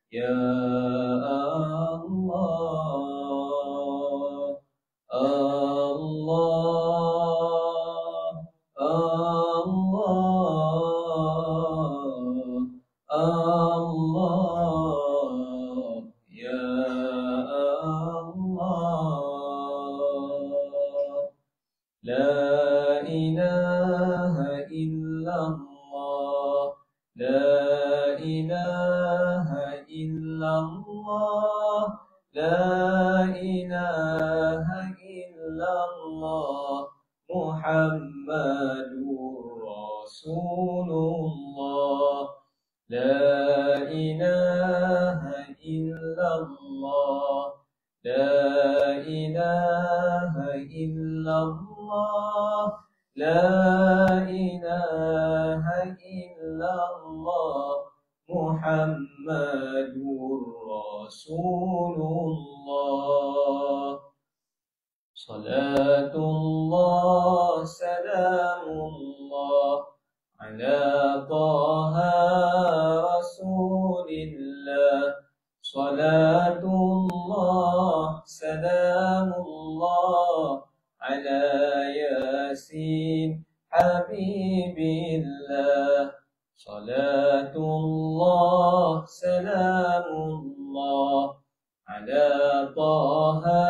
Ya Allah, Allah, Allah, Allah, Ya Allah. La ilaha illallah, la ilaha illallah, la ilaha illallah, Muhammadur Rasulullah. La ilaha illallah, la ilaha illallah, la ilaha illallah, Muhammadur Rasulullah. Salatullah, salamullah ala Taha Rasulillah. Salatullah, salamullah ala Yasin Habibillah. Salatullah, salamullah ala Taha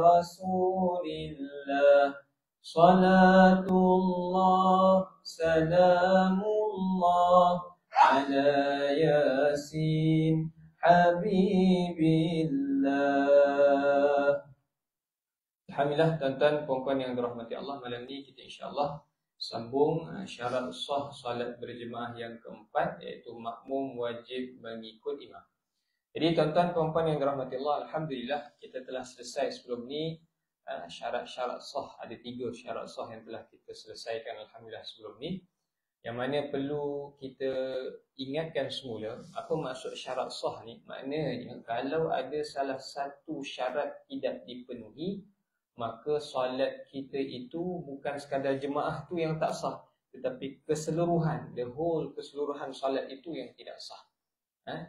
Rasulillah. Salatullah, salamullah ala Yasin Habibillah. Alhamdulillah, tuan-tuan puan-puan yang dirahmati Allah, malam ni kita insya-Allah sambung syarat sah solat berjemaah yang keempat, iaitu makmum wajib mengikut imam. Jadi tuan-tuan puan-puan yang dirahmati Allah, alhamdulillah kita telah selesai sebelum ni syarat-syarat sah. Ada 3 syarat sah yang telah kita selesaikan alhamdulillah sebelum ni, yang mana perlu kita ingatkan semula apa maksud syarat sah ni. Maknanya kalau ada salah satu syarat tidak dipenuhi, maka solat kita itu bukan sekadar jemaah tu yang tak sah, tetapi keseluruhan, the whole keseluruhan solat itu yang tidak sah.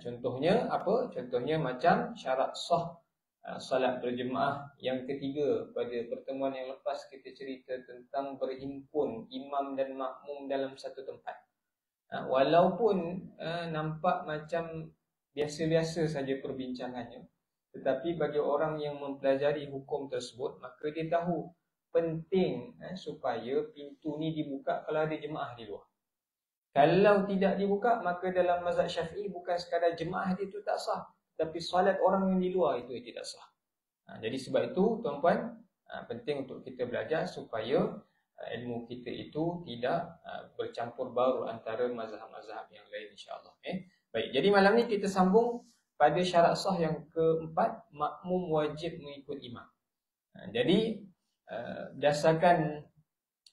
Contohnya apa? Contohnya macam syarat sah solat berjemaah yang ketiga. Pada pertemuan yang lepas kita cerita tentang berhimpun imam dan makmum dalam satu tempat. Walaupun nampak macam biasa-biasa saja perbincangannya, tetapi bagi orang yang mempelajari hukum tersebut, maka dia tahu penting supaya pintu ni dibuka kalau ada jemaah di luar. Kalau tidak dibuka, maka dalam mazhab Syafi'i bukan sekadar jemaah dia itu tak sah, tapi solat orang yang di luar itu tidak sah. Jadi sebab itu tuan-puan, penting untuk kita belajar supaya ilmu kita itu tidak bercampur baur antara mazhab-mazhab yang lain, insya-Allah. Baik, jadi malam ni kita sambung pada syarat sah yang keempat, makmum wajib mengikut imam. Jadi berdasarkan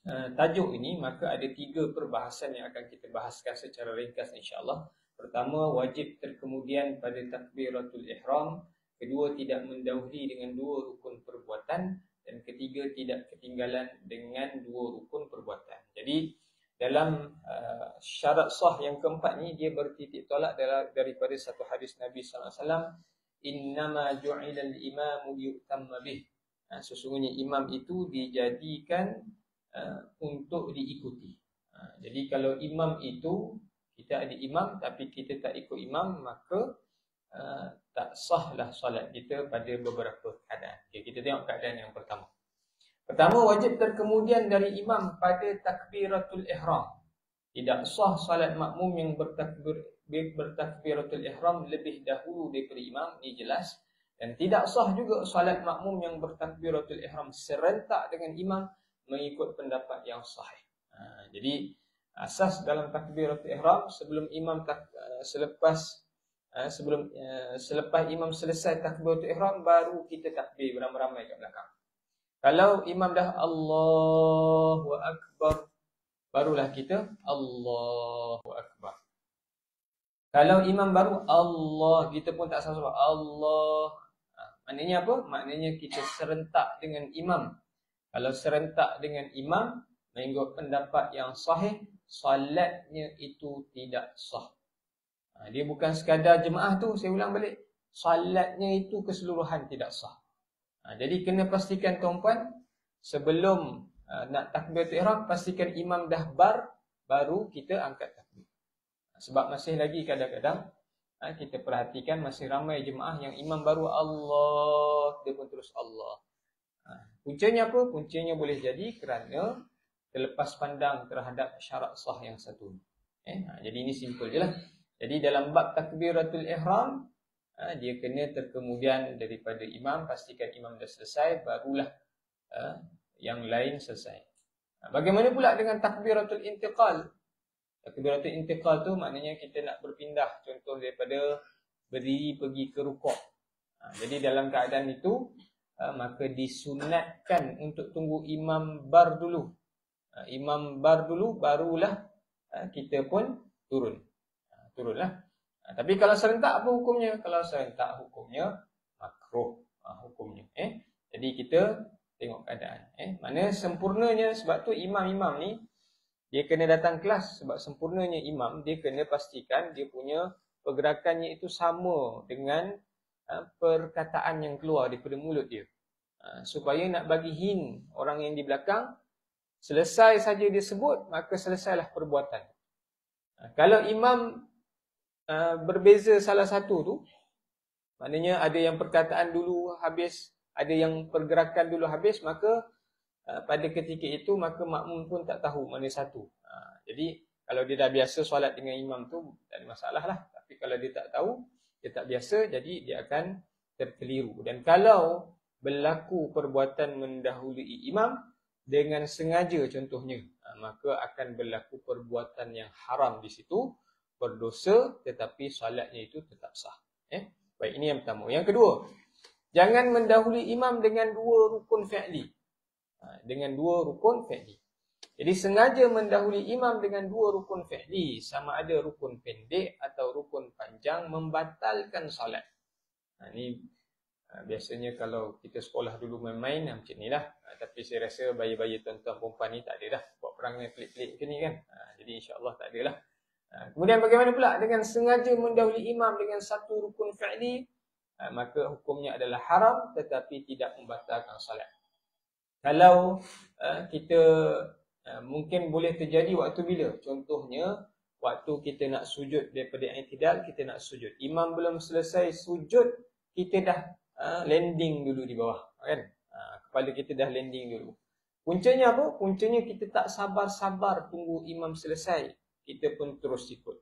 tajuk ini, maka ada 3 perbahasan yang akan kita bahaskan secara ringkas insya-Allah. Pertama, wajib terkemudian pada takbiratul ihram. Kedua, tidak mendahului dengan 2 rukun perbuatan. Dan ketiga, tidak ketinggalan dengan 2 rukun perbuatan. Jadi dalam syarat sah yang keempat ni, dia bertitik tolak daripada satu hadis Nabi SAW. Innama ju'ilal imamu yu'tamma bih. Sesungguhnya imam itu dijadikan untuk diikuti. Jadi kalau imam itu, kita ada imam tapi kita tak ikut imam, maka tak sahlah solat kita pada beberapa keadaan. Kita tengok keadaan yang pertama. Pertama, wajib terkemudian dari imam pada takbiratul ihram. Tidak sah solat makmum yang bertakbiratul ihram lebih dahulu daripada imam, ini jelas. Dan tidak sah juga solat makmum yang bertakbiratul ihram serentak dengan imam mengikut pendapat yang sahih. Jadi asas dalam takbiratul ihram, sebelum imam selepas imam selesai takbiratul ihram, baru kita takbir beramai-ramai kat belakang. Kalau imam dah Allahu Akbar, barulah kita Allahu Akbar. Kalau imam baru Allah, kita pun tak sama-sama Allah. Maknanya apa? Maknanya kita serentak dengan imam. Kalau serentak dengan imam, mengikut pendapat yang sahih, salatnya itu tidak sah. Dia bukan sekadar jemaah tu, saya ulang balik. Salatnya itu keseluruhan tidak sah. Jadi kena pastikan tuan-puan, sebelum nak takbiratul ihram, pastikan imam dah baru kita angkat takbir. Sebab masih lagi kadang-kadang kita perhatikan masih ramai jemaah yang imam baru Allah, dia pun terus Allah. Puncanya apa? Puncanya boleh jadi kerana terlepas pandang terhadap syarat sah yang satu. Jadi ini simple je lah. Jadi dalam bab takbiratul ihram, dia kena terkemudian daripada imam, pastikan imam dah selesai, barulah yang lain selesai. Bagaimana pula dengan takbiratul intiqal? Takbiratul intiqal tu maknanya kita nak berpindah, contoh daripada berdiri pergi ke rukuk. Jadi dalam keadaan itu, maka disunatkan untuk tunggu imam bar dulu. Imam bar dulu, barulah kita pun turunlah. Tapi kalau serentak apa hukumnya? Kalau serentak hukumnya makruh hukumnya. Jadi kita tengok keadaan. Mana sempurnanya, sebab tu imam-imam ni dia kena datang kelas. Sebab sempurnanya imam, dia kena pastikan dia punya pergerakannya itu sama dengan perkataan yang keluar daripada mulut dia. Supaya nak bagi hint orang yang di belakang, selesai saja dia sebut, maka selesailah perbuatan. Kalau imam berbeza salah satu tu, maknanya ada yang perkataan dulu habis, ada yang pergerakan dulu habis, maka pada ketika itu maka makmum pun tak tahu mana satu. Jadi kalau dia dah biasa solat dengan imam tu, tak ada masalah lah. Tapi kalau dia tak tahu, dia tak biasa, jadi dia akan terkeliru. Dan kalau berlaku perbuatan mendahului imam dengan sengaja contohnya, maka akan berlaku perbuatan yang haram di situ, berdosa, tetapi solatnya itu tetap sah. Baik, ini yang pertama. Yang kedua, jangan mendahului imam dengan dua rukun fi'li. Jadi sengaja mendahului imam dengan dua rukun fi'li, sama ada rukun pendek atau rukun panjang, membatalkan solat. Ini biasanya kalau kita sekolah dulu main-main macam ni lah. Tapi saya rasa bayi-bayi tuan-tuan perempuan ni tak ada dah buat perangai pelik-pelik macam ni kan. Jadi insya-Allah tak ada lah. Kemudian bagaimana pula dengan sengaja mendahului imam dengan satu rukun fi'li, maka hukumnya adalah haram tetapi tidak membatalkan solat. Kalau kita mungkin boleh terjadi waktu bila? Contohnya waktu kita nak sujud daripada i'tidal, kita nak sujud. Imam belum selesai sujud, kita dah landing dulu di bawah, kan? Kepala kita dah landing dulu. Puncanya apa? Puncanya kita tak sabar-sabar tunggu imam selesai, kita pun terus ikut.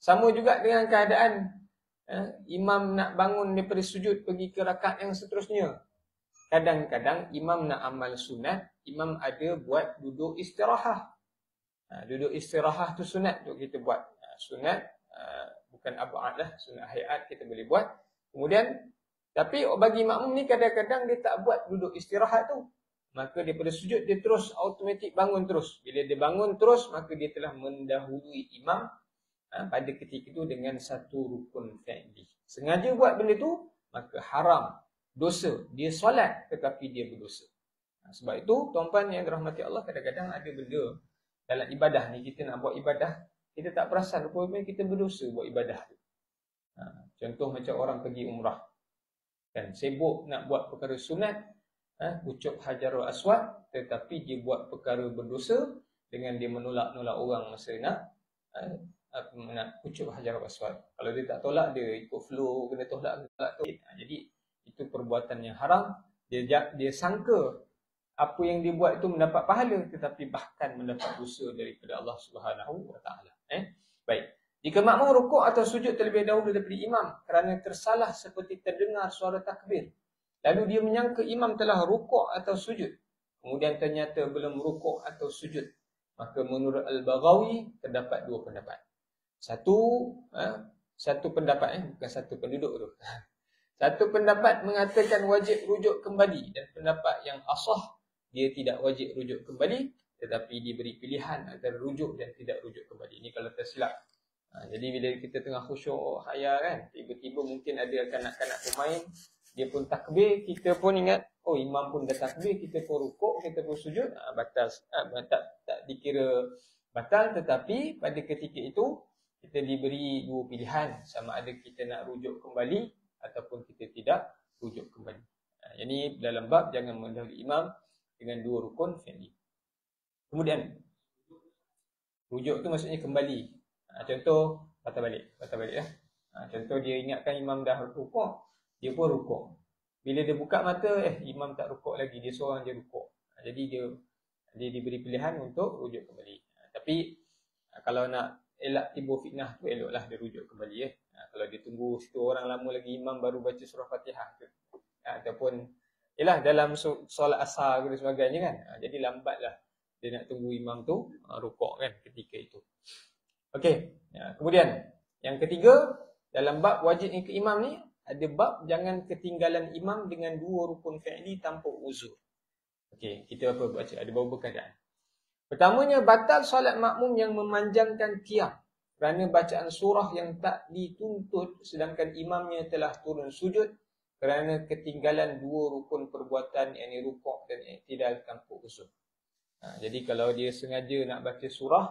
Sama juga dengan keadaan imam nak bangun daripada sujud pergi ke rakaat yang seterusnya. Kadang-kadang imam nak amal sunat, imam ada buat duduk istirahat. Duduk istirahat tu sunat untuk kita buat. Sunat bukan ab'ad lah, sunat hayat kita boleh buat. Kemudian, tapi bagi makmum ni kadang-kadang dia tak buat duduk istirahat tu. Maka daripada sujud dia terus automatik bangun terus. Bila dia bangun terus, maka dia telah mendahului imam pada ketika itu dengan satu rukun fi'li. Sengaja buat benda tu, maka haram, dosa. Dia solat tetapi dia berdosa. Sebab itu tuan-puan yang dirahmati Allah, kadang-kadang ada benda dalam ibadah ni, kita nak buat ibadah, kita tak perasan rupanya kita berdosa buat ibadah tu. Contoh macam orang pergi umrah dan sibuk nak buat perkara sunat, ucup Hajarul Aswad, tetapi dia buat perkara berdosa dengan dia menolak-nolak orang masa nak ucup Hajarul Aswad. Kalau dia tak tolak, dia ikut flow, kena tolak tu. Jadi itu perbuatan yang haram. Dia sangka apa yang dia buat itu mendapat pahala, tetapi bahkan mendapat dosa daripada Allah Subhanahu wa taala. Baik. Jika makmum rukuk atau sujud terlebih dahulu daripada imam kerana tersalah seperti terdengar suara takbir, lalu dia menyangka imam telah rukuk atau sujud, kemudian ternyata belum rukuk atau sujud, maka menurut Al-Baghawi terdapat dua pendapat. Satu pendapat, bukan satu penduduk tu. Satu pendapat mengatakan wajib rujuk kembali, dan pendapat yang asah dia tidak wajib rujuk kembali, tetapi diberi pilihan antara rujuk dan tidak rujuk kembali. Ini kalau tersilap. Jadi bila kita tengah khusyuk haya kan, tiba-tiba mungkin ada kanak-kanak pemain, dia pun takbir, kita pun ingat, oh imam pun dah takbir, kita pun rukuk, kita pun sujud, batal, tak dikira batal. Tetapi pada ketika itu kita diberi dua pilihan, sama ada kita nak rujuk kembali ataupun kita tidak rujuk kembali. Jadi dalam bab jangan mendahului imam dengan dua rukun fi'li. Kemudian rujuk tu maksudnya kembali. Contoh patah balik ya. Contoh dia ingatkan imam dah rukuk, dia pun rukuk. Bila dia buka mata, imam tak rukuk lagi, dia seorang je rukuk. Jadi dia diberi pilihan untuk rujuk kembali. Tapi kalau nak elak timbul fitnah tu, eloklah dia rujuk kembali ya. Kalau dia tunggu situ orang lama lagi, imam baru baca surah Fatihah tu, ataupun dalam solat asar dan sebagainya kan, jadi lambatlah dia nak tunggu imam tu rukuk kan ketika itu. Okey, kemudian yang ketiga, dalam bab wajib ikut imam ni, ada bab jangan ketinggalan imam dengan dua rukun fi'li tanpa uzur. Okey, kita baca, ada beberapa keadaan. Pertamanya, batal solat makmum yang memanjangkan qiyam kerana bacaan surah yang tak dituntut sedangkan imamnya telah turun sujud kerana ketinggalan dua rukun perbuatan, yakni rukuk dan i'tidal tanpa uzur. Jadi kalau dia sengaja nak baca surah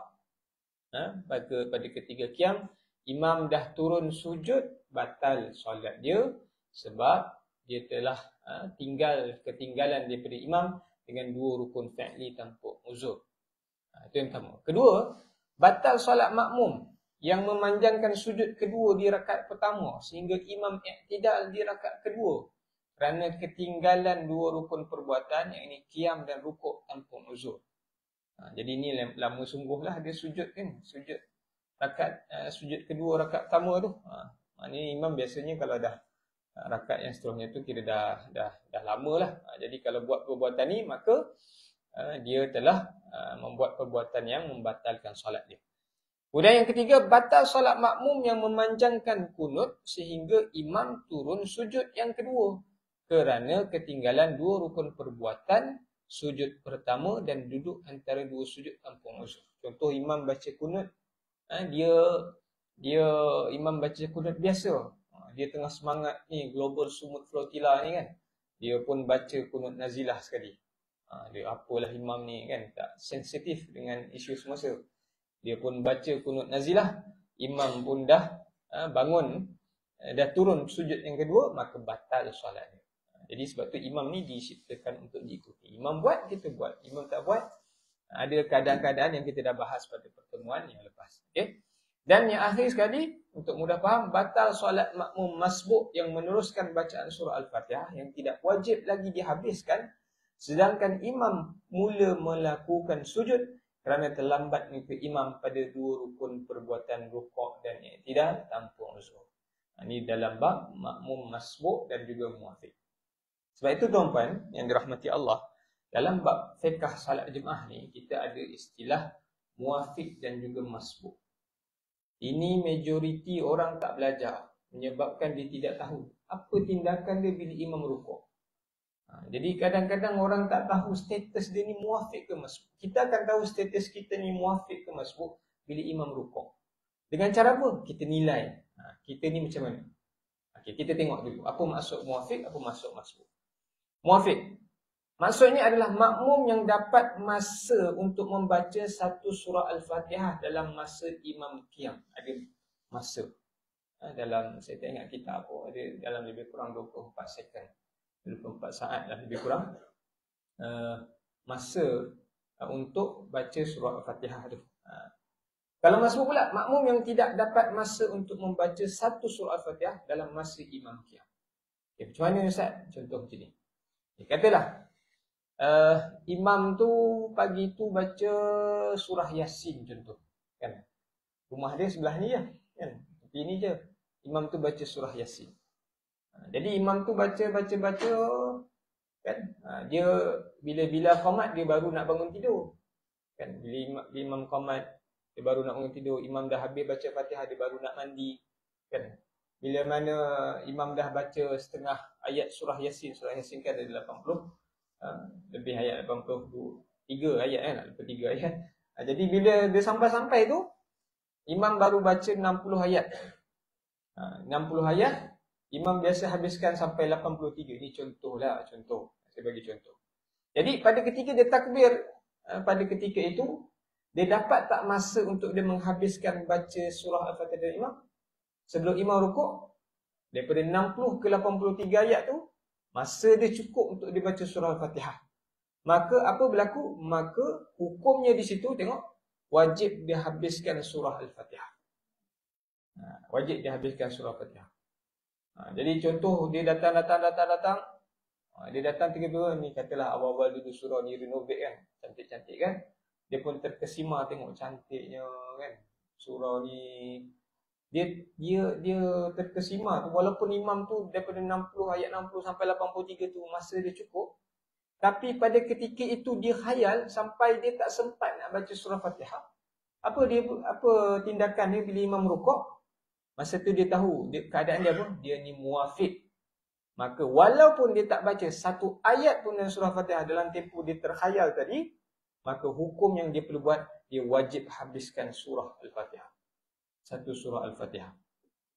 pada ketika qiyam, imam dah turun sujud, batal solat dia sebab dia telah ketinggalan daripada imam dengan dua rukun fi'li tanpa uzur. Itu yang pertama. Kedua, batal solat makmum yang memanjangkan sujud kedua di rakaat pertama sehingga imam i'tidal di rakaat kedua kerana ketinggalan dua rukun perbuatan, yakni qiyam dan rukuk tanpa uzur. Jadi ini lama sungguhlah dia sujud kan, sujud kedua rakaat pertama tu. Maknanya imam biasanya kalau dah rakaat yang seterusnya tu kira dah lama lah. Jadi kalau buat perbuatan ni, maka dia telah membuat perbuatan yang membatalkan solat dia. Kemudian yang ketiga, batal solat makmum yang memanjangkan kunut sehingga imam turun sujud yang kedua kerana ketinggalan dua rukun perbuatan, sujud pertama dan duduk antara dua sujud tanpa uzur. Contoh imam baca kunut, imam baca kunut biasa. Dia tengah semangat ni Global Sumut Flotilla ni kan. Dia pun baca kunut nazilah sekali. Dia apalah imam ni kan, tak sensitif dengan isu semasa. Dia pun baca kunut nazilah, imam pun dah bangun, dah turun sujud yang kedua, maka batal solatnya. Jadi sebab tu imam ni diciptakan untuk diikuti. Imam buat, kita buat. Imam tak buat, ada keadaan-keadaan yang kita dah bahas pada pertemuan yang lepas. Okay? Dan yang akhir sekali, untuk mudah faham, batal solat makmum masbuk yang meneruskan bacaan surah Al-Fatihah yang tidak wajib lagi dihabiskan sedangkan imam mula melakukan sujud kerana terlambat mengikut imam pada dua rukun perbuatan rukuk dan i'tidal tanpa uzur. Ini dalam bab makmum masbuk dan juga muafiq. Sebab itu tuan-tuan yang dirahmati Allah, dalam bab fiqh salat jemaah ni kita ada istilah muafiq dan juga masbuk. Ini majoriti orang tak belajar menyebabkan dia tidak tahu apa tindakan dia bila imam rukuk. Jadi kadang-kadang orang tak tahu status dia ni muafiq ke masbuk. Kita akan tahu status kita ni muafiq ke masbuk bila imam rukuk. Dengan cara apa? Kita nilai. Kita ni macam mana? Okay, kita tengok dulu. Apa maksud muafiq, apa maksud masbuk. Muafiq, maksudnya adalah makmum yang dapat masa untuk membaca satu surah Al-Fatihah dalam masa imam qiyam. Ada masa. Dalam, saya tak ingat kitab apa, ada dalam lebih kurang 24 second. 24 saat lah lebih kurang masa untuk baca surah Al-Fatihah tu. Kalau masbuk pula, makmum yang tidak dapat masa untuk membaca satu surah Al-Fatihah dalam masa imam qiyam. Okay, macam mana Ustaz? Contoh macam ni. Katalah imam tu pagi tu baca surah Yasin contoh, kan? Rumah dia sebelah ni je, kan? Tapi ni je. Imam tu baca surah Yasin. Jadi imam tu baca kan? Dia bila qamat dia baru nak bangun tidur. Kan? Bila imam qamat dia baru nak bangun tidur, imam dah habis baca Fatihah dia baru nak mandi, kan? Bila mana imam dah baca setengah ayat surah Yasin kan ada 80 lebih ayat, 83 ayat kan, 83 ayat. Jadi bila dia sampai tu imam baru baca 60 ayat. 60 ayat imam biasa habiskan sampai 83. Ini contoh. Saya bagi contoh. Jadi pada ketika dia takbir, pada ketika itu Dia dapat tak masa untuk dia menghabiskan baca surah Al-Fatihah dari imam? Sebelum imam rukuk, daripada 60 ke 83 ayat tu, masa dia cukup untuk dia baca surah Al-Fatihah. Maka apa berlaku? Maka hukumnya di situ tengok, wajib dia habiskan surah Al-Fatihah. Wajib dia habiskan surah Al-Fatihah. Jadi contoh dia datang. Dia datang 3-2 ni, katalah awal-awal dulu surah ni renovate kan, cantik-cantik kan. Dia pun terkesima tengok cantiknya kan. Surah ni dia terkesima tu, walaupun imam tu daripada 60 ayat 60 sampai 83 tu masa dia cukup, tapi pada ketika itu dia khayal sampai dia tak sempat nak baca surah Fatihah. Apa tindakan dia bila imam rukuk? Masa tu dia tahu keadaan dia apa? Dia ni muwafiq. Maka walaupun dia tak baca satu ayat pun dalam surah Fatihah dalam tempoh dia terkhayal tadi, maka hukum yang dia perlu buat, dia wajib habiskan surah Al-Fatihah. Satu surah Al-Fatihah.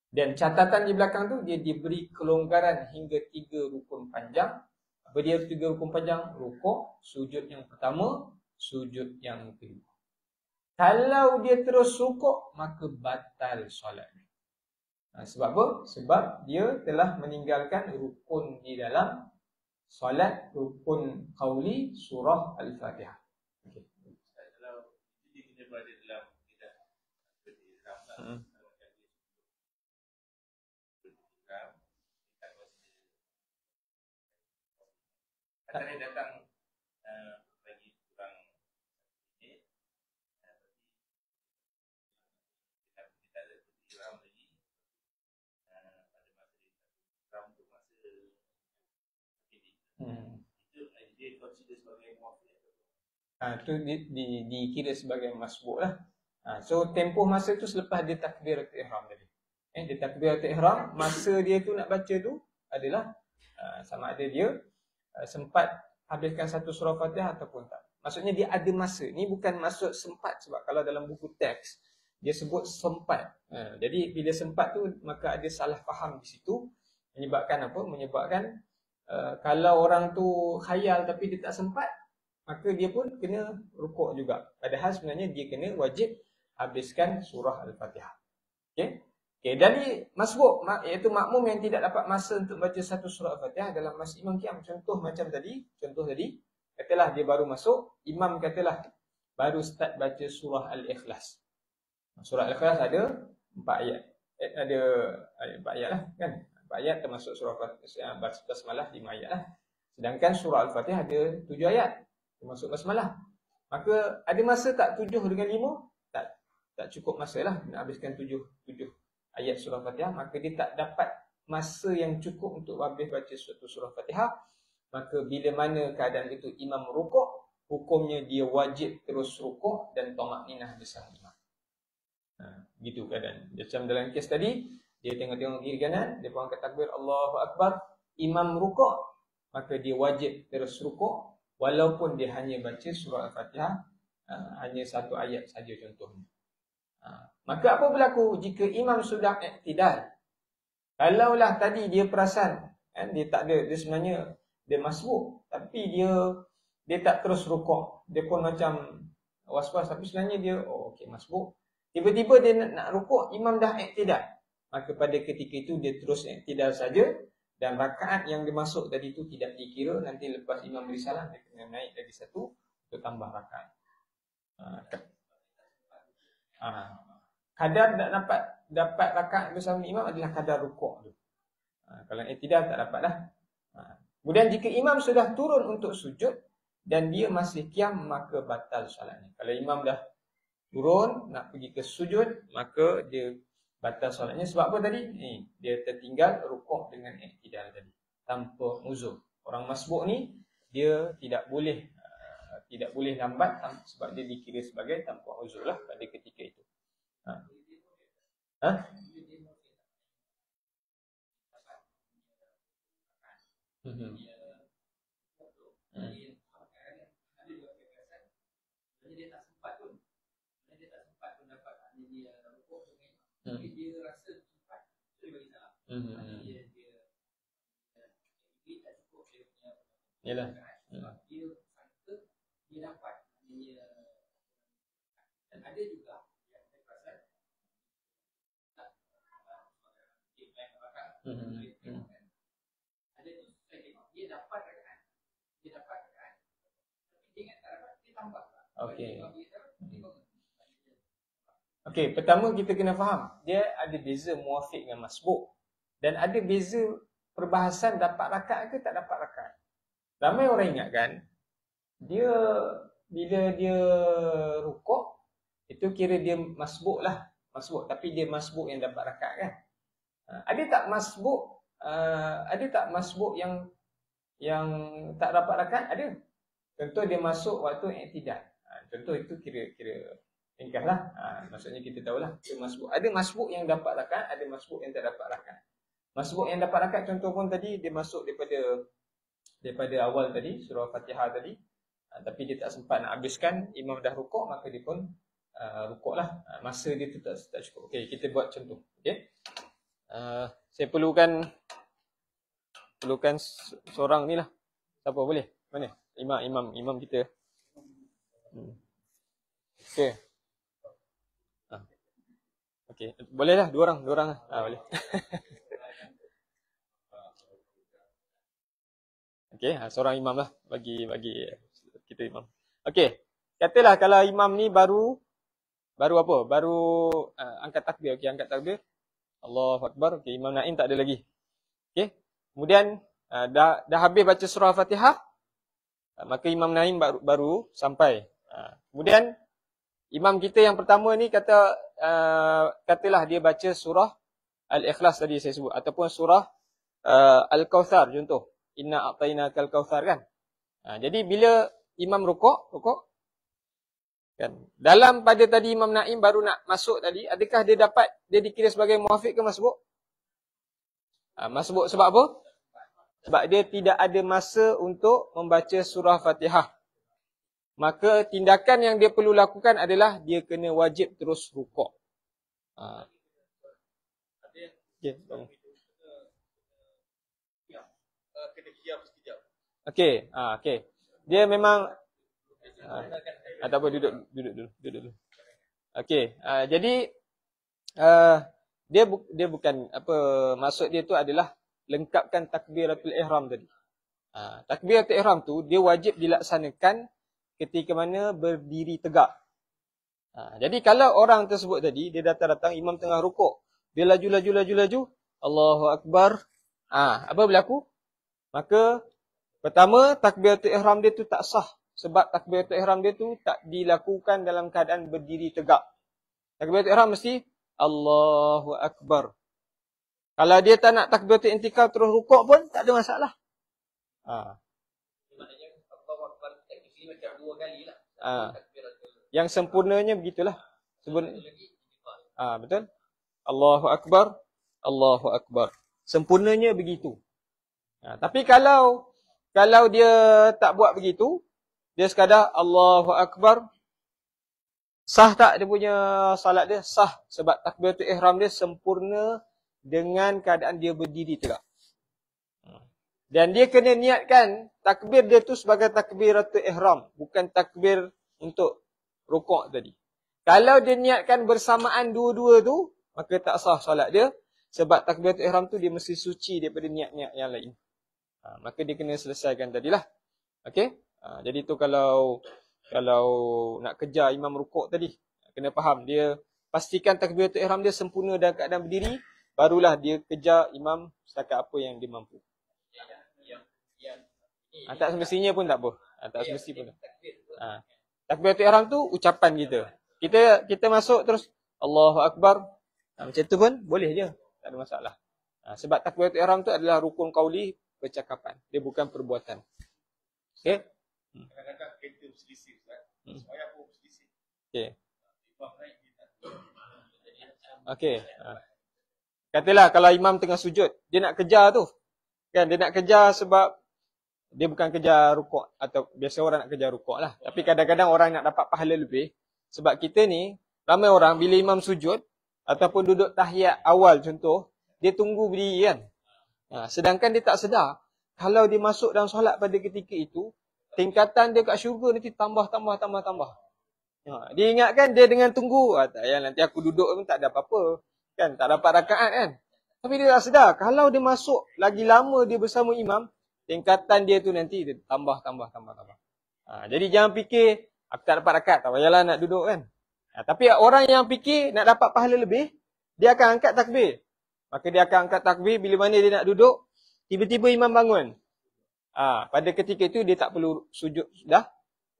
Dan catatan di belakang tu, dia diberi kelonggaran hingga 3 rukun panjang. Apa dia 3 rukun panjang? Rukuk, sujud yang pertama, sujud yang kedua. Kalau dia terus rukuk, maka batal solat. Sebab apa? Sebab dia telah meninggalkan rukun di dalam solat, rukun qauli surah Al-Fatihah. Okey. Kalau dia kena berada dalam tidak ihram. Katanya datang bagi kurang minit, kita ada ihram lagi. Pada masa ihram tu masa ini. Itu dia consider sebagai muafiq. Itu dikira sebagai masbuk lah. So tempoh masa tu selepas dia takbiratul ihram tadi. Dia takbiratul ihram, masa dia tu nak baca tu adalah sama ada dia sempat habiskan satu surah Fatihah ataupun tak. Maksudnya dia ada masa. Ni bukan maksud sempat, sebab kalau dalam buku teks dia sebut sempat. Jadi bila sempat tu maka ada salah faham di situ. Menyebabkan apa? Menyebabkan kalau orang tu khayal tapi dia tak sempat, maka dia pun kena rukuk juga. Padahal sebenarnya dia kena wajib habiskan surah Al-Fatihah. Okey. Dan masbuk, iaitu makmum yang tidak dapat masa untuk baca satu surah Al-Fatihah dalam masa imam qiyam. Contoh tadi, katalah dia baru masuk, imam katalah baru start baca surah Al-Ikhlas. Surah Al-Ikhlas ada 4 ayat. Ada 4 ayat lah kan. 4 ayat termasuk surah Basmalah 5 ayat lah. Sedangkan surah Al-Fatihah ada 7 ayat termasuk Basmalah. Maka ada masa tak 7 dengan 5? Tak cukup masa lah nak habiskan 7 ayat surah Fatihah. Maka dia tak dapat masa yang cukup untuk habis baca suatu surah Fatihah. Maka bila mana keadaan itu imam rukuk, hukumnya dia wajib terus rukuk dan tamakninah bersama imam. Gitu keadaan. Macam dalam kes tadi, dia tengok kiri kanan, dia angkat takbir Allahu Akbar, imam rukuk, maka dia wajib terus rukuk walaupun dia hanya baca surah Al-Fatihah hanya satu ayat saja contohnya. Maka apa berlaku jika imam sudah iktidal? Kalaulah tadi dia perasan dia tak ada, dia sebenarnya dia masbuk, tapi dia tak terus rukuk, dia pun macam was-was, tapi sebenarnya dia okey masbuk. Tiba-tiba dia nak rukuk, imam dah iktidal. Maka pada ketika itu dia terus iktidal saja, dan rakaat yang dimasuk tadi itu tidak dikira. Nanti lepas imam beri salam, dia kena naik lagi satu untuk tambah rakaat. Kadar tak dapat rakaat bersama imam adalah kadar rukuk tu. Kalau iktidal tak dapat dah. Kemudian jika imam sudah turun untuk sujud dan dia masih qiyam, maka batal solatnya. Kalau imam dah turun nak pergi ke sujud, maka dia batal solatnya. Sebab apa tadi? Dia tertinggal rukuk dengan iktidal tadi tanpa uzur. Orang masbuk ni dia tidak boleh lambat sebab dia dikira sebagai tanpa uzur lah pada ketika itu. Dia rasa cepat, dia bagi salam. Dia tak cukup dia punya. Yalah. Dia sangka dia dapat, dia ada juga yang pasal ada tu saya tengok dia dapat rakaat. Tapi dia ingat tak dapat, dia tambah. Okey. Okey, pertama kita kena faham, dia ada beza muafiq dengan masbuk dan ada beza perbahasan dapat rakaat ke tak dapat rakaat. Ramai orang ingatkan dia bila dia rukuk itu kira dia masbuk lah, tapi dia masbuk yang dapat rakaat kan. Ada tak masbuk yang tak dapat rakaat? Ada. Contoh dia masuk waktu i'tidal. Contoh itu kira ringkaslah. Maksudnya kita tahulah dia masbuk. Ada masbuk yang dapat rakaat, ada masbuk yang tak dapat rakaat. Masbuk yang dapat rakaat contoh pun tadi dia masuk daripada awal tadi surah Fatihah tadi. Tapi dia tak sempat nak habiskan, imam dah rukuk, maka dia pun rukuklah. Masa dia tu tak cukup. Okey, kita buat contoh. Okey. Saya perlukan seorang ni lah. Siapa boleh? Mana? Imam kita. Okey. Okey, bolehlah dua orang lah. Boleh. Okey, seorang imam lah bagi kita imam. Okey. Katalah kalau imam ni baru apa? Baru angkat takbir. Okey, angkat takbir. Allahu Akbar. Okey, Imam Naim tak ada lagi. Okey. Kemudian dah habis baca surah Fatihah, maka Imam Naim baru sampai. Kemudian imam kita yang pertama ni katalah dia baca surah Al-Ikhlas tadi saya sebut ataupun surah Al-Kautsar contoh. Inna a'tainakal kautsar kan. Jadi bila imam rukuk kan. Dalam pada tadi Imam Naim baru nak masuk tadi, adakah dia dikira sebagai muafiq ke masbuk? Masbuk sebab apa? Sebab dia tidak ada masa untuk membaca surah Fatihah. Maka tindakan yang dia perlu lakukan adalah dia kena wajib terus rukuk. Okey, bangun. Kena diam sekejap. Okey, okey. Dia memang tak apa, duduk dulu. Okey, jadi dia bukan apa, maksud dia tu adalah lengkapkan takbiratul ihram tadi. Takbiratul ihram tu dia wajib dilaksanakan ketika mana berdiri tegak. Jadi kalau orang tersebut tadi dia datang imam tengah rukuk, dia laju, Allahu Akbar. Apa berlaku? Maka pertama takbiratul ihram dia tu tak sah sebab takbiratul ihram dia tu tak dilakukan dalam keadaan berdiri tegak. Takbiratul ihram mesti Allahu Akbar. Kalau dia tak nak takbiratul intikal terus rukuk pun tak ada masalah. Maknanya Allahu Akbar teknikly macam dua kali lah. Yang sempurnanya begitulah. Betul? Allahu Akbar, Allahu Akbar. Sempurnanya begitu. Tapi kalau dia tak buat begitu, dia sekadar Allahu Akbar, sah tak dia punya salat dia? Sah. Sebab takbiratul ihram dia sempurna dengan keadaan dia berdiri tegak. Dan dia kena niatkan takbir dia tu sebagai takbiratul ihram, bukan takbir untuk rukuk tadi. Kalau dia niatkan bersamaan dua-dua tu, maka tak sah solat dia. Sebab takbiratul ihram tu dia mesti suci daripada niat-niat yang lain. Maka dia kena selesaikan tadilah. Okey? Jadi tu kalau nak kejar imam rukuk tadi, kena faham dia pastikan takbiratul ihram dia sempurna dalam keadaan berdiri, barulah dia kejar imam setakat apa yang dia mampu. Tak semestinya pun tak apa. Tak semesti pun. Takbiratul ihram tu ucapan kita. Kita masuk terus Allahu Akbar. Macam tu pun boleh je. Tak ada masalah. Sebab takbiratul ihram tu adalah rukun qauli, percakapan. Dia bukan perbuatan. Okey? Kadang-kadang kita berselisih, Ustaz. Saya pun berselisih. Okey. Imam naik kita. Okey. Katalah kalau imam tengah sujud, dia nak kejar tu. Kan dia nak kejar sebab dia bukan kejar rukuk, atau biasa orang nak kejar rukuk lah. Tapi kadang-kadang orang nak dapat pahala lebih. Sebab kita ni, ramai orang bila imam sujud ataupun duduk tahiyat awal contoh, dia tunggu berdiri kan. Sedangkan dia tak sedar, kalau dia masuk dalam solat pada ketika itu, tingkatan dia kat syurga nanti tambah. Dia ingatkan dia dengan tunggu. Tak payah nanti aku duduk pun tak ada apa-apa. Kan, tak dapat rakaat kan. Tapi dia tak sedar. Kalau dia masuk lagi lama dia bersama imam, tingkatan dia tu nanti dia tambah. Jadi jangan fikir, aku tak dapat rakaat, tak payahlah nak duduk kan. Tapi orang yang fikir nak dapat pahala lebih, dia akan angkat takbir. Maka dia akan angkat takbir bila mana dia nak duduk, tiba-tiba imam bangun. Pada ketika itu dia tak perlu sujud dah.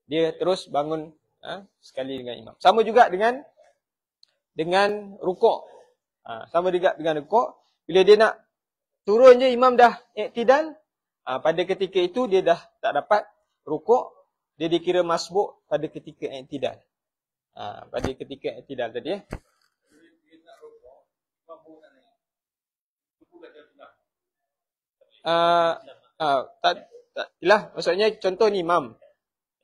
Dia terus bangun sekali dengan imam. Sama juga dengan rukuk. Sama juga dengan rukuk. Bila dia nak turun je imam dah iktidal, pada ketika itu dia dah tak dapat rukuk, dia dikira masbuk pada ketika iktidal. Pada ketika iktidal tadi lah, maksudnya contoh ni imam.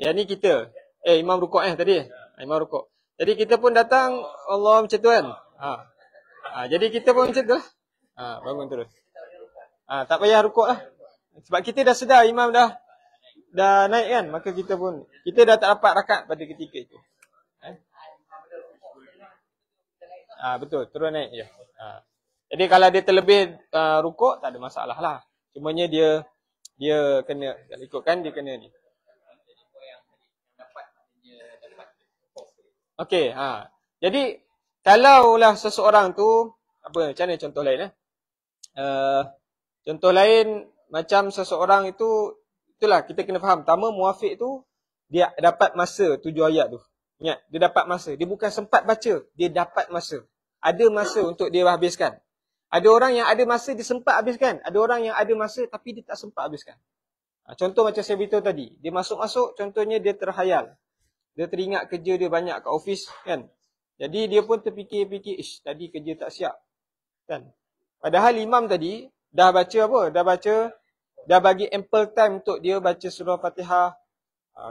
Yang ni kita. Imam rukuk tadi. Imam rukuk. Jadi kita pun datang Allah macam tu kan. Jadi kita pun macam tu lah. Bangun terus. Tak payah rukuk lah. Sebab kita dah sedar imam dah naik kan. Maka kita dah tak dapat rakaat pada ketika itu. Betul, turun naik je. Jadi kalau dia terlebih rukuk tak ada masalah lah. Cumanya dia kena ikutkan, dia kena ni. Okey, jadi kalaulah seseorang tu macam mana contoh lain contoh lain macam seseorang itu, itulah kita kena faham. Pertama, muafiq tu dia dapat masa 7 ayat tu. Ingat, dia dapat masa. Dia bukan sempat baca, dia dapat masa. Ada masa untuk dia habiskan. Ada orang yang ada masa dia sempat habiskan. Ada orang yang ada masa tapi dia tak sempat habiskan. Contoh macam saya beritahu tadi. Dia masuk-masuk, contohnya dia terhayal. Dia teringat kerja dia banyak kat office kan. Jadi dia pun terfikir-fikir, tadi kerja tak siap. Kan? Padahal imam tadi dah baca apa? Dah bagi ample time untuk dia baca surah Fatihah.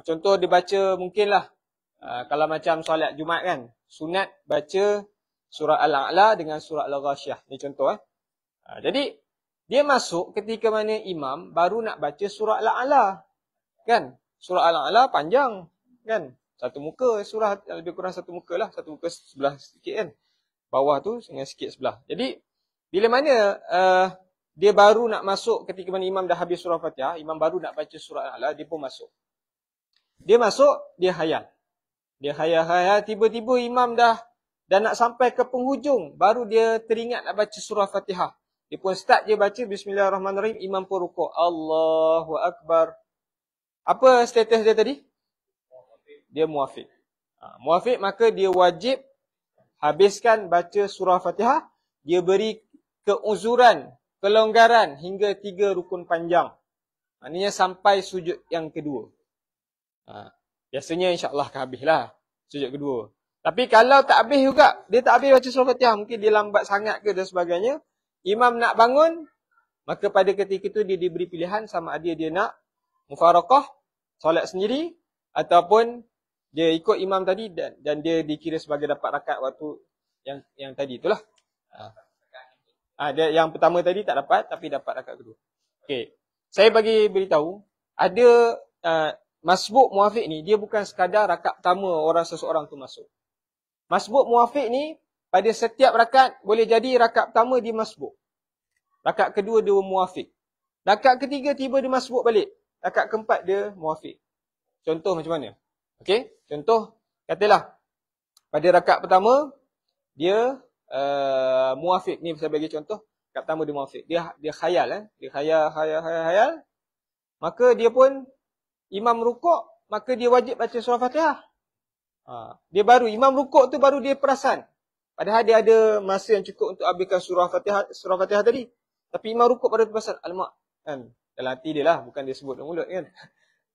Contoh dia baca mungkinlah. Kalau macam solat Jumaat kan. Sunat baca surah Al-A'la dengan surah Al-Ghashiyah. Ni contoh Jadi dia masuk ketika mana imam baru nak baca surah Al-A'la. Kan? Surah Al-A'la panjang. Kan? Satu muka surah, lebih kurang satu muka lah. Satu muka sebelah sikit kan. Bawah tu dengan sikit sebelah. Jadi bila mana dia baru nak masuk ketika mana imam dah habis surah Fatihah. Imam baru nak baca surah Al-A'la. Dia pun masuk. Dia masuk, dia hayal. Dia hayal. Tiba-tiba imam dah nak sampai ke penghujung, baru dia teringat nak baca surah Fatihah. Dia pun start je baca Bismillahirrahmanirrahim, imam pun rukuk. Allahu Akbar. Apa status dia tadi? Dia muafiq. Muafiq maka dia wajib habiskan baca surah Fatihah. Dia beri keuzuran, kelonggaran hingga 3 rukun panjang. Maknanya sampai sujud yang kedua. Biasanya insya-Allah akan habislah sujud kedua. Tapi kalau tak habis juga, dia tak habis baca surah Fatihah, mungkin dia lambat sangat ke dan sebagainya, imam nak bangun, maka pada ketika itu dia diberi pilihan sama ada dia nak mufaraqah, solat sendiri, ataupun dia ikut imam tadi dan dia dikira sebagai dapat rakaat waktu yang tadi itulah. Dia yang pertama tadi tak dapat, tapi dapat rakaat kedua. Okey. Saya bagi beritahu, ada masbuk muafiq ni, dia bukan sekadar rakaat pertama orang seseorang tu masuk. Masbuk muafiq ni, pada setiap rakaat, boleh jadi rakaat pertama dia masbuk. Rakaat kedua dia muafiq. Rakaat ketiga tiba dia masbuk balik. Rakaat keempat dia muafiq. Contoh macam mana? Okey, contoh, katalah, pada rakaat pertama, dia muafiq. Ni saya bagi contoh, rakaat pertama dia muafiq. Dia khayal. Dia khayal. Maka dia pun, imam rukuk, maka dia wajib baca surah Fatihah. Dia baru, imam rukuk tu baru dia perasan. Padahal dia ada masa yang cukup untuk habiskan surah Fatihah tadi. Tapi imam rukuk baru perasan, alamak. Kan? Dalam hati dia lah, bukan dia sebut dalam mulut kan.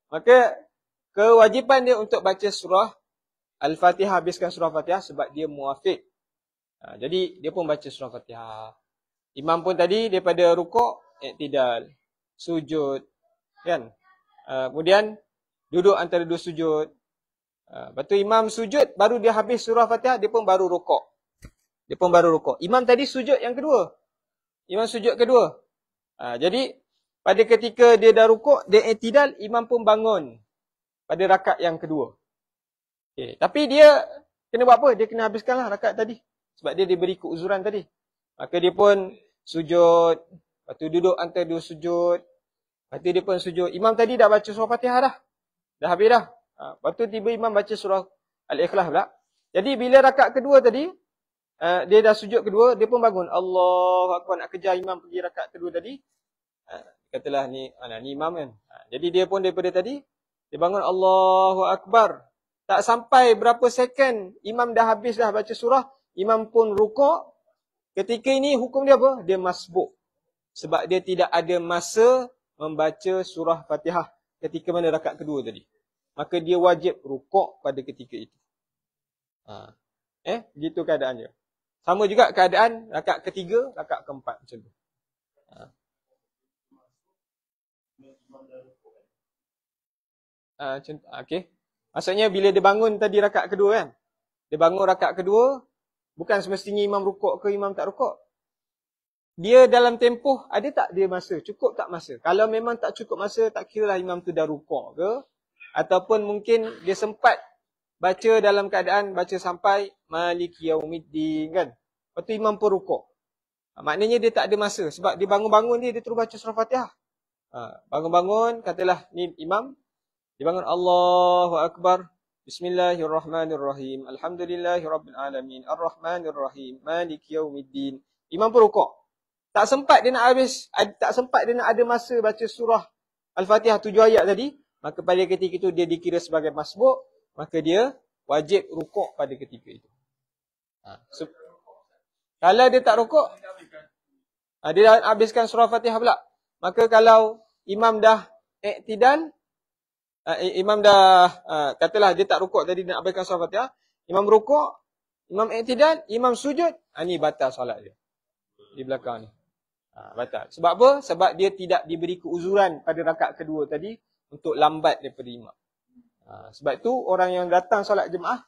Maka, kewajipan dia untuk baca surah Al-Fatihah, habiskan surah Fatihah sebab dia muafiq. Jadi, dia pun baca surah Fatihah. Imam pun tadi, daripada rukuk, iktidal, sujud. Kan? Kemudian, duduk antara 2 sujud. Lepas tu imam sujud, baru dia habis surah Fatihah, dia pun baru rukuk. Imam tadi sujud yang kedua. Imam sujud kedua. Jadi, pada ketika dia dah rukuk, dia iktidal, imam pun bangun pada rakaat yang kedua. Okay. Tapi dia kena buat apa? Dia kena habiskanlah rakaat tadi. Sebab dia diberi keuzuran tadi. Maka dia pun sujud. Lepas tu duduk antara dua sujud. Lepas tu dia pun sujud. Imam tadi dah baca surah Fatihah dah. Dah habis dah. Lepas tu tiba imam baca surah Al-Ikhlas pula. Jadi bila rakaat kedua tadi, dia dah sujud kedua, dia pun bangun. Allahu Akbar, nak kejar imam pergi rakaat kedua tadi. Katalah ni imam kan. Jadi dia pun daripada tadi, dia bangun Allahu Akbar. Tak sampai berapa second, imam dah habis dah baca surah, imam pun rukuk. Ketika ini hukum dia apa? Dia masbuk. Sebab dia tidak ada masa membaca surah Fatihah ketika mana rakaat kedua tadi. Maka dia wajib rukuk pada ketika itu. Gitu keadaannya. Sama juga keadaan rakaat ketiga, rakaat keempat macam tu. Okey. Maksudnya bila dia bangun tadi rakaat kedua kan. Dia bangun rakaat kedua, bukan semestinya imam rukuk ke imam tak rukuk. Dia dalam tempoh, ada tak dia masa? Cukup tak masa? Kalau memang tak cukup masa, tak kira lah imam tu dah rukuk ke. Ataupun mungkin dia sempat baca dalam keadaan baca sampai Maliki Yaumiddin kan. Lepas tu imam pun rukuk. Maknanya dia tak ada masa. Sebab dia bangun-bangun dia terus baca surah Fatihah. Bangun-bangun, katalah ni imam. Dia bangun Allahu Akbar. Bismillahirrahmanirrahim. Alhamdulillahirrabbilalamin. Ar-Rahmanirrahim. Maliki Yaumiddin. Imam pun rukuk. Tak sempat dia nak habis. Tak sempat dia nak ada masa baca surah Al-Fatihah 7 ayat tadi. Maka pada ketika itu dia dikira sebagai masbuk. Maka dia wajib rukuk pada ketika itu. Kalau dia tak rukuk, dia dah habiskan surah Fatihah pula. Maka kalau imam dah iktidal, imam dah, katalah dia tak rukuk tadi nak habiskan surah Fatihah, imam rukuk, imam iktidal, imam sujud, ni batal solat dia. Di belakang ni. Batal. Sebab apa? Sebab dia tidak diberi keuzuran pada rakaat kedua tadi untuk lambat daripada imam. Sebab itu orang yang datang solat jemaah,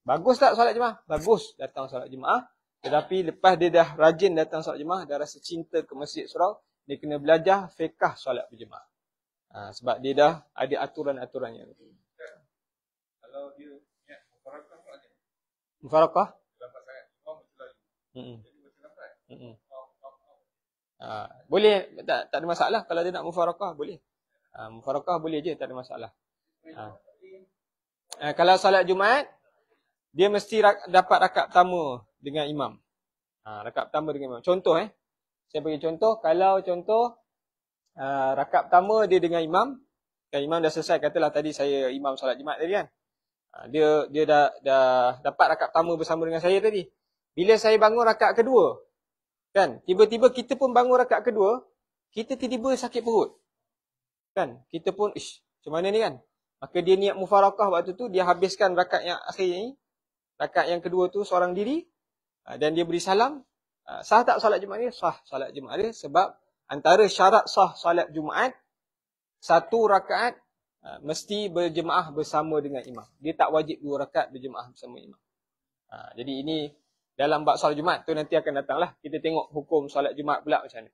bagus tak solat jemaah? Bagus datang solat jemaah. Tetapi lepas dia dah rajin datang solat jemaah, dah rasa cinta ke masjid surau, dia kena belajar fiqh solat berjemaah. Sebab dia dah ada aturan-aturannya. Kalau dia niat mufarakah tak ada? Mufarakah? Lambat sangat. Jadi macam lambat. Boleh, tak ada masalah. Kalau dia nak mufarakah, boleh. Mufarakah boleh je, tak ada masalah. Kalau solat Jumaat, dia mesti dapat rakaat pertama dengan imam. Rakaat pertama dengan imam. Contoh saya bagi contoh. Kalau contoh rakaat pertama dia dengan imam, kan imam dah selesai, katalah tadi saya imam solat Jumaat tadi kan. Dia dah dapat rakaat pertama bersama dengan saya tadi. Bila saya bangun rakaat kedua, kan, tiba-tiba kita pun bangun rakaat kedua, kita tiba-tiba sakit perut. Kan, kita pun macam mana ni kan? Maka dia niat mufarakah waktu tu, dia habiskan rakaat yang akhir ni, rakaat yang kedua tu seorang diri, dan dia beri salam. Sah tak solat Jumaat dia? Sah solat Jumaat dia, sebab antara syarat sah solat Jumaat, satu rakaat mesti berjemaah bersama dengan imam. Dia tak wajib 2 rakaat berjemaah bersama imam. Jadi ini dalam bab solat Jumaat tu nanti akan datanglah. Kita tengok hukum solat Jumaat pula macam mana.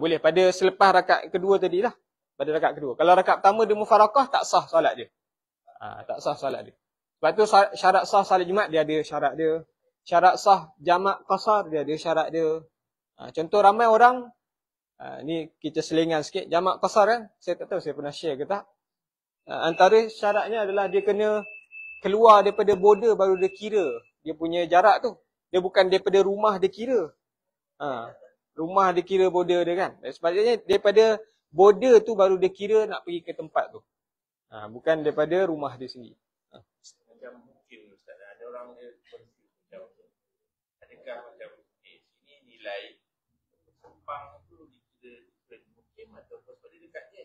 Boleh pada selepas rakaat kedua tadi lah. Pada rakaat kedua. Kalau rakaat pertama dia mufarakah, tak sah solat dia. Tak sah solat dia. Sebab tu syarat sah solat Jumaat dia ada syarat dia. Syarat sah jamak qasar dia ada syarat dia. Contoh ramai orang, ni kita selingan sikit, jamak qasar kan. Saya tak tahu saya pernah share ke tak. Antara syaratnya adalah dia kena keluar daripada border baru dia kira dia punya jarak tu. Dia bukan daripada rumah dia kira. Rumah dia kira border dia kan. Sebabnya daripada border tu baru dia kira nak pergi ke tempat tu. Bukan daripada rumah dia sendiri. Macam mungkin Ustaz, ada orang dia macam adakah macam sini nilai Sepang tu dikira mungkin ataupun sebab dia dekat je.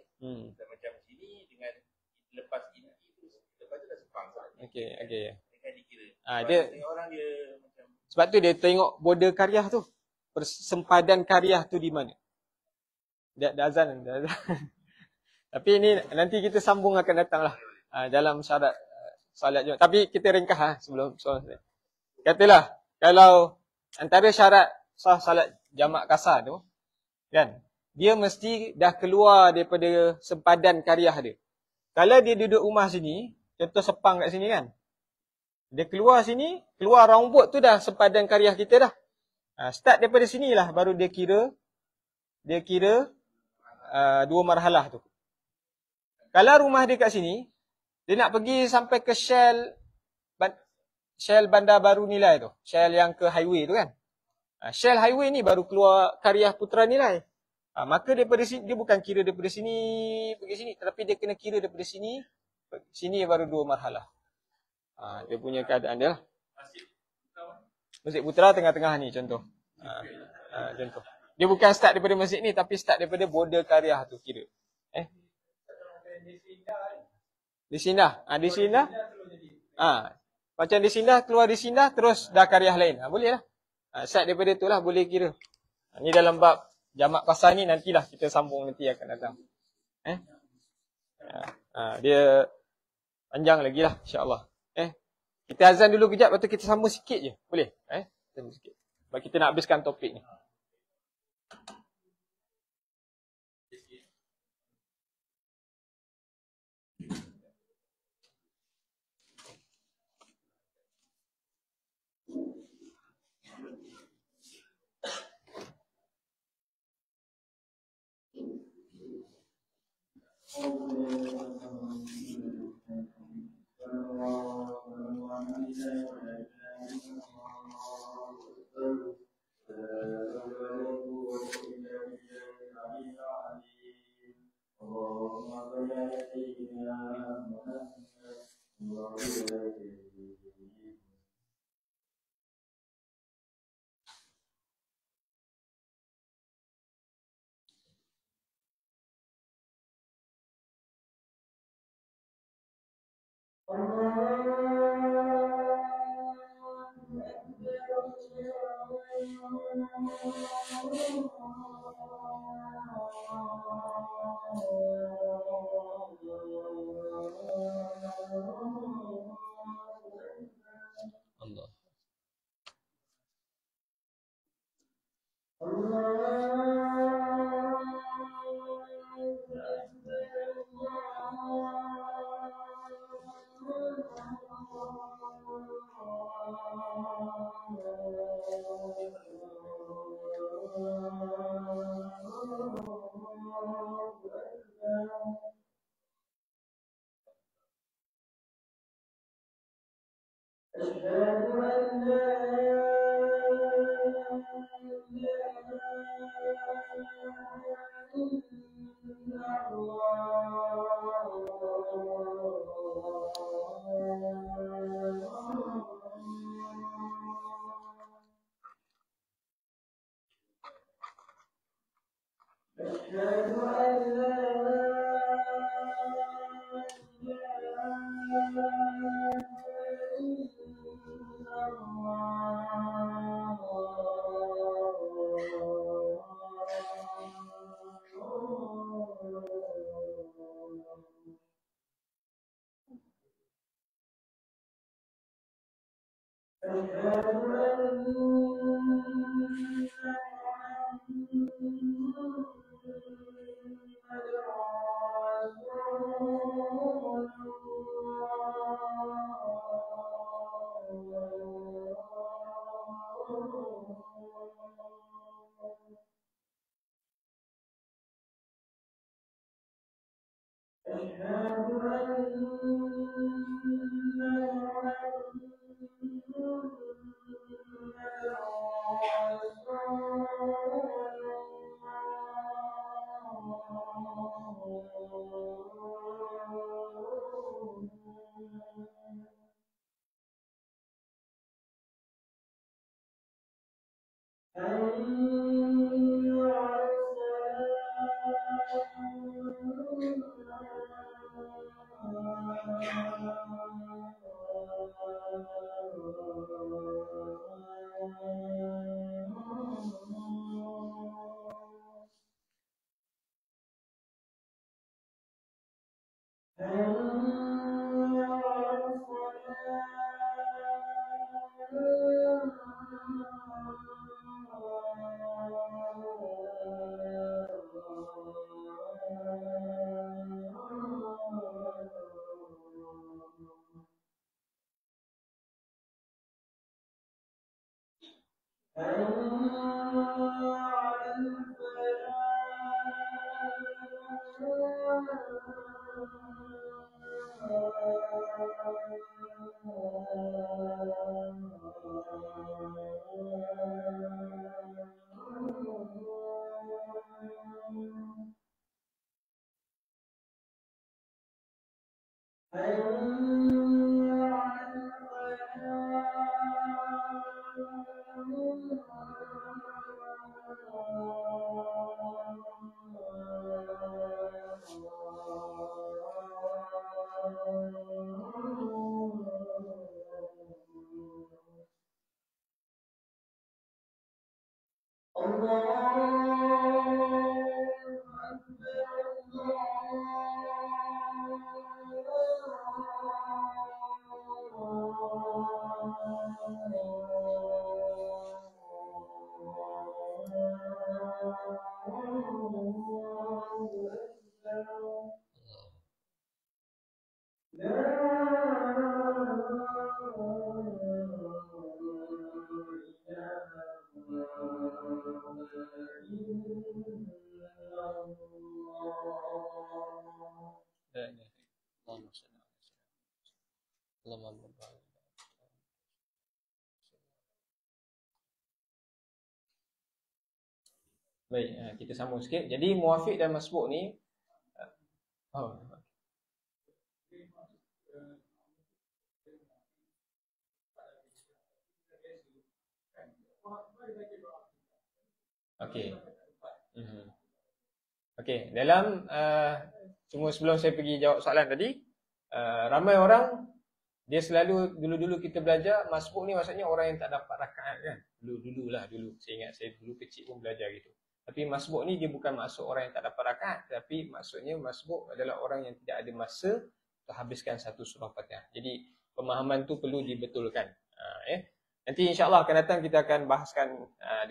Dan macam sini dengan lepas ini lepas tu dah Sepang. Okey. Dengan dikira. Dia orang dia macam sebab tu dia tengok border Karyah tu. Persempadan Karyah tu di mana? Dah azan. Tapi ini nanti kita sambung akan datanglah dalam syarat solat Jumaat. Tapi kita ringkas sebelum solat. Katalah kalau antara syarat sah solat jamak kasar tu kan, dia mesti dah keluar daripada sempadan Karyah dia. Kalau dia duduk rumah sini, contoh Sepang kat sini kan. Dia keluar sini, keluar round tu dah sempadan karya kita dah. Start daripada sinilah baru dia kira 2 marhalah tu. Kalau rumah dia kat sini, dia nak pergi sampai ke Shell Bandar Baru Nilai tu. Shell yang ke highway tu kan. Shell highway ni baru keluar karya Putra Nilai. Maka daripada sini, dia bukan kira daripada sini pergi sini, tetapi dia kena kira daripada sini baru 2 marhalah. Dia punya keadaan dia lah. Masjid Putra tengah-tengah ni contoh. Contoh. Dia bukan start daripada masjid ni, tapi start daripada border karya tu kira. Di Sindah. Di Sindah. Macam di Sindah, keluar di Sindah, terus dah karya lain. Boleh lah. Start daripada tu lah, boleh kira. Ni dalam bab jamak pasal ni, nantilah kita sambung nanti akan datang. Dia panjang lagi lah, insyaAllah. Kita azan dulu kejap, lepas tu kita sambung sikit je. Boleh? Sambung sikit. Sebab kita nak habiskan topik ni. Allah. Baik, kita sambung sikit. Jadi muwafiq dan masbuk ni Okey. Okey, dalam cuma sebelum saya pergi jawab soalan tadi, ramai orang dia selalu dulu-dulu kita belajar masbuk ni maksudnya orang yang tak dapat rakaat kan. Dulu. Saya ingat saya dulu kecil pun belajar gitu. Tapi masbuk ni dia bukan maksud orang yang tak dapat rakaat, tapi maksudnya masbuk adalah orang yang tidak ada masa untuk habiskan satu surah Fatihah. Jadi pemahaman tu perlu dibetulkan. Nanti insya-Allah akan datang kita akan bahaskan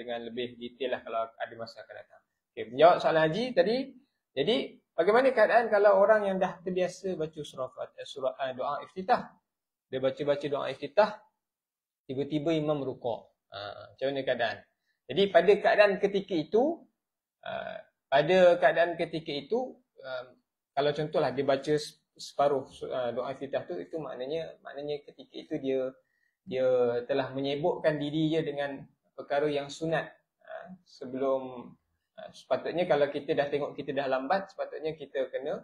dengan lebih detail lah kalau ada masa akan datang. Okey, menjawab soalan Haji tadi. Jadi bagaimana keadaan kalau orang yang dah terbiasa baca surah doa iftitah? Dia baca doa iftitah, tiba-tiba imam rukuk. Macam mana keadaan? Jadi pada keadaan ketika itu, kalau contohlah dia baca separuh doa iftitah tu, itu maknanya ketika itu dia telah menyibukkan diri dia dengan perkara yang sunat. Sebelum sepatutnya kalau kita dah tengok kita dah lambat, sepatutnya kita kena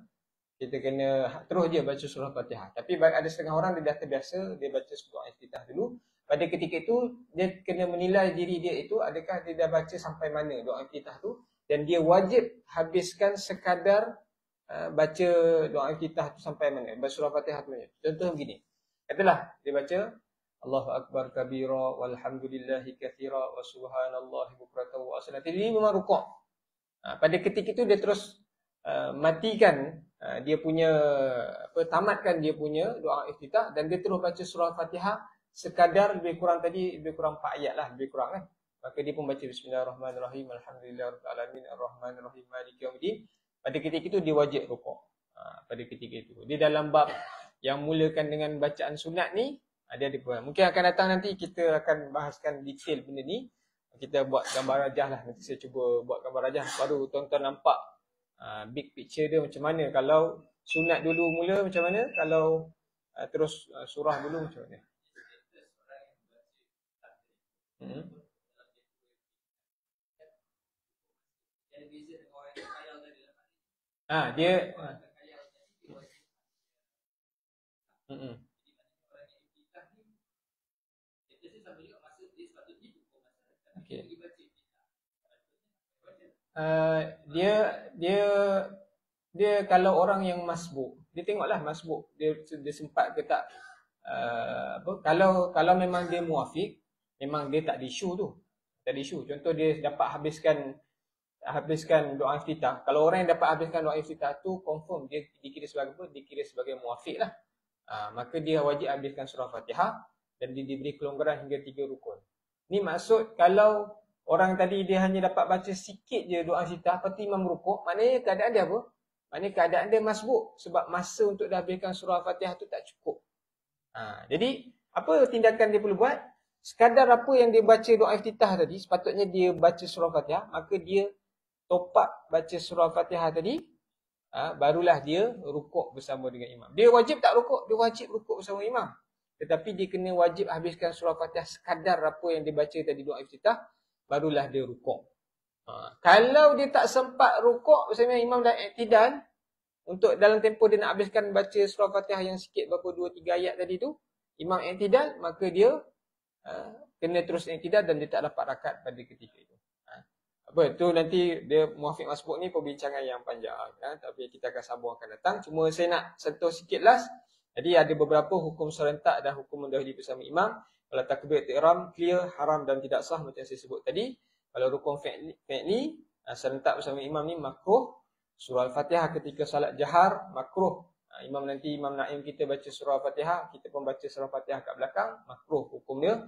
terus dia baca surah Fatihah. Tapi ada setengah orang dia dah terbiasa dia baca doa iftitah dulu. Pada ketika itu dia kena menilai diri dia itu adakah dia dah baca sampai mana doa iftitah tu, dan dia wajib habiskan sekadar baca doa iftitah tu sampai mana, baca surah Fatihah tu. Contoh begini. Katalah dia baca Allahu akbar kabira walhamdulillahi katsira wa subhanallahi bukratan wa asila. Dia memang rukuk. Pada ketika itu dia terus matikan dia punya tamatkan dia punya doa iftitah dan dia terus baca surah Fatihah sekadar lebih kurang 4 ayat lah, lebih kurang kan. Maka dia pun baca bismillahirrahmanirrahim alhamdulillahirabbil alamin arrahmanirrahim maliki yaumiddin. Pada ketika itu dia wajib rukuk. Pada ketika itu dia dalam bab yang mulakan dengan bacaan sunat ni ada mungkin akan datang nanti kita akan bahaskan detail benda ni. Kita buat gambar rajah lah, nanti saya cuba buat gambar rajah baru tuan-tuan nampak big picture dia macam mana. Kalau sunat dulu mula macam mana, kalau terus surah dulu macam mana. Dia okay. Dia kalau orang yang masbuk, dia tengoklah masbuk dia sempat ke tak. Kalau memang dia muwafiq, memang dia tak ada isu tu. Tak ada isu. Contoh dia dapat habiskan doa iftitah. Kalau orang yang dapat habiskan doa iftitah tu confirm dia dikira sebagai apa? Dikira sebagai muwafiq lah. Maka dia wajib habiskan surah Fatihah dan dia diberi kelonggaran hingga 3 rukun. Ni maksud kalau orang tadi dia hanya dapat baca sikit je doa iftitah, lepas tu imam rukuk, maknanya keadaan dia apa? Maknanya keadaan dia masbuk sebab masa untuk dah habiskan surah Fatihah tu tak cukup. Jadi apa tindakan dia perlu buat? sekadar apa yang dia baca doa iftitah tadi, sepatutnya dia baca surah Fatihah, maka dia top up baca surah Fatihah tadi, barulah dia rukuk bersama dengan imam. Dia wajib tak rukuk? Dia wajib rukuk bersama imam. Tetapi dia kena wajib habiskan surah Fatihah sekadar apa yang dia baca tadi doa iftitah, barulah dia rukuk. Kalau dia tak sempat rukuk bersama imam dan i'tidal, untuk dalam tempoh dia nak habiskan baca surah Fatihah yang sikit berapa 2-3 ayat tadi tu, imam i'tidal, maka dia kena terus i'tidal dan dia tak dapat rakaat pada ketika itu. Apa tu nanti dia Muafiq Masbuk ni perbincangan yang panjang, tapi kita akan sambung akan datang. Cuma saya nak sentuh sikit last. Jadi ada beberapa hukum serentak dan hukum mendahului bersama imam. Kalau takbir ihram clear, haram dan tidak sah macam saya sebut tadi. Kalau rukun fi'li serentak bersama imam ni makruh. Surah Al-Fatihah ketika salat jahar makruh. Imam Naim kita baca surah Al-Fatihah, kita pun baca surah Al-Fatihah kat belakang, makruh hukum dia.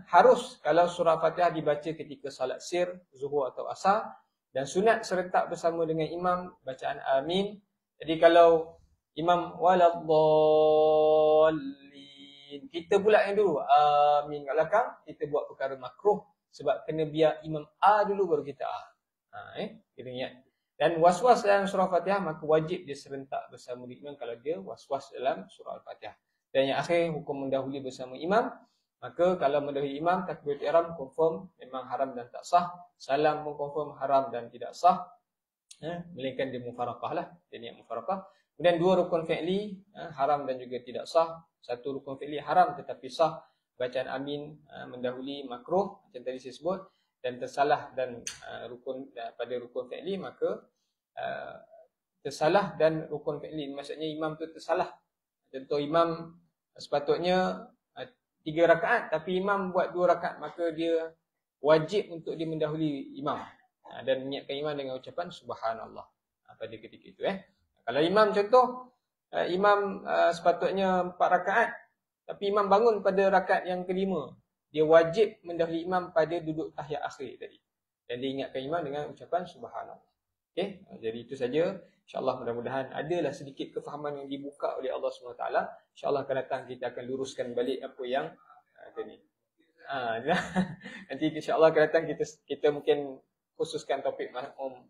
Harus kalau surah Al-Fatihah dibaca ketika salat sir, zuhur atau asar, dan sunat serentak bersama dengan imam bacaan amin. Jadi kalau imam waladdallin, kita pula yang dulu amin kat belakang, kita buat perkara makruh sebab kena biar imam dulu baru kita kita ingat. Dan was-was dalam surah Al-Fatihah maka wajib dia serentak bersama imam kalau dia was-was dalam surah Al-Fatihah. Dan yang akhir hukum mendahului bersama imam, maka kalau mendahului imam takbir ihram confirm memang haram dan tak sah, salam pun confirm haram dan tidak sah, melainkan dia mufaraqah lah, dia niat mufaraqah. Kemudian dua rukun fi'li haram dan juga tidak sah. Satu rukun fi'li haram tetapi sah, bacaan amin mendahului makruh macam tadi saya sebut, dan tersalah dan rukun pada rukun fi'li maka tersalah dan rukun fi'li maksudnya imam tu tersalah. Contoh imam sepatutnya 3 rakaat tapi imam buat 2 rakaat, maka dia wajib untuk dia mendahului imam dan menyiapkan imam dengan ucapan subhanallah pada ketika itu. Kalau imam contoh imam sepatutnya 4 rakaat tapi imam bangun pada rakaat yang kelima, dia wajib mendahului imam pada duduk tahiyat akhir tadi. Dan dia ingatkan imam dengan ucapan subhanallah. Okey, jadi itu saja. InsyaAllah mudah-mudahan adalah sedikit kefahaman yang dibuka oleh Allah SWT. InsyaAllah akan datang kita akan luruskan balik apa yang tadi. Nanti insyaAllah akan datang kita mungkin khususkan topik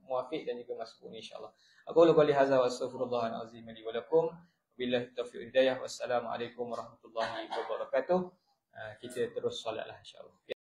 Muafiq dan juga Masbuk ni insyaAllah. Aku qouli hadza wa astaghfirullahal azim li wa lakum. Wabillahi taufiq wal hidayah. Wassalamualaikum warahmatullahi wabarakatuh. Kita terus solatlah insyaAllah.